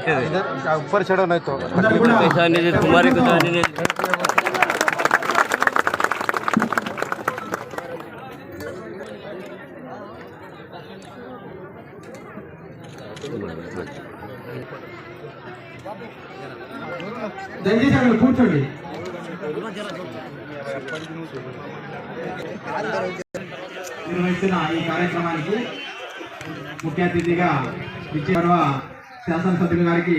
ऊपर चढ़ो नहीं तो पैसा नहीं दे तुम्हारे को नहीं దయచేసి అక్కడ కూర్చోండి. నిర్వహిస్తున్న ఈ కార్యక్రమానికి ముఖ్య అతిథిగా విచ్చేవ శాసనసభ్యులు గారికి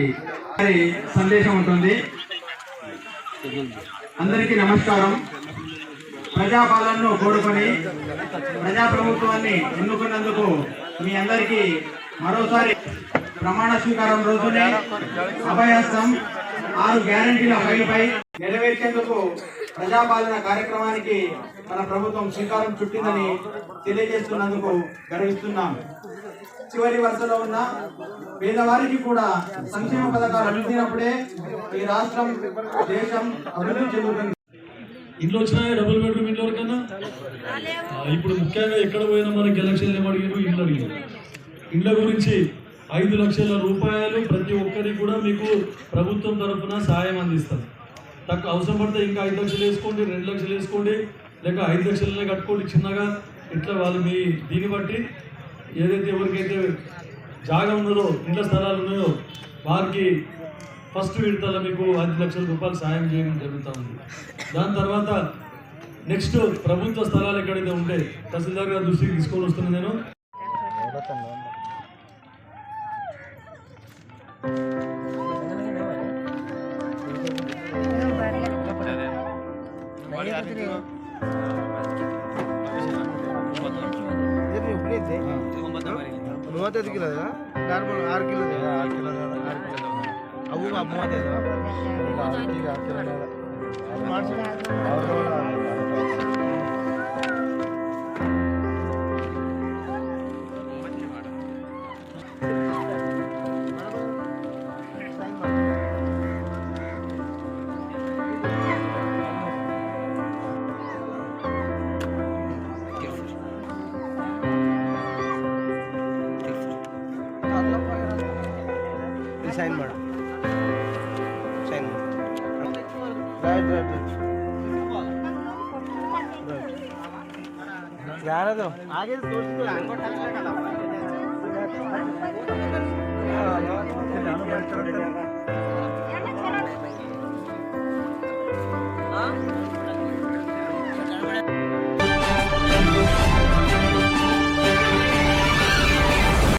సందేశం ఉంటుంది. అందరికీ నమస్కారం. ప్రజాపాలనను కోరుకొని ప్రజాప్రభుత్వాన్ని ఎన్నుకున్నందుకు మీ అందరికీ మరోసారి ప్రమాణ స్వీకారం రోజునే అభయహస్తం 6 గ్యారంటీల ఫైలుపై నెరవేర్చేందుకు ప్రజాపాలన కార్యక్రమానికి మన ప్రభుత్వం శ్రీకారం చుట్టిందని తెలియజేస్తున్నందుకు గర్విస్తున్నాం. చివరి వరుసలో ఉన్న పేదవారికి కూడా సంక్షేమ పథకాలు అందినప్పుడే ఈ రాష్ట్రం దేశం అభివృద్ధి చెందుతుంది. ఇంట్లో వచ్చినాయి డబుల్ బెడ్రూమ్ ఇంట్లో కన్నా ఇప్పుడు ముఖ్యంగా ఎక్కడ పోయినా మనకి ఎలక్షన్లు ఏమడిగారు ఇండ్లు అడిగారు. ఇండ్ల గురించి 5 లక్షల రూపాయలు ప్రతి ఒక్కరికి కూడా మీకు ప్రభుత్వం తరఫున సాయం అందిస్తాం. తక్కువ అవసరం పడితే ఇంకా 5 లక్షలు వేసుకోండి, 2 లక్షలు వేసుకోండి, లేక 5 లక్షలనే కట్టుకోండి చిన్నగా. ఇట్లా వాళ్ళు మీ దీన్ని బట్టి ఏదైతే ఎవరికైతే జాగా ఉన్నదో ఇండ్ల స్థలాలు ఉన్నాయో వారికి ఫస్ట్ విడతల మీకు 5 లక్షల రూపాయలు సాయం చేయడం జరుగుతూ ఉంది. దాని తర్వాత నెక్స్ట్ ప్రభుత్వ స్థలాలు ఎక్కడైతే ఉంటే తహసీల్దార్ గారి దృష్టికి తీసుకొని వస్తున్నాను నేను. किलो 6 किलो अबू साइन माಡ साइन राइट ಯಾರದು ಹಾಗೆ ತೋರಿಸಿದ್ರು ಅಂಗೋಟ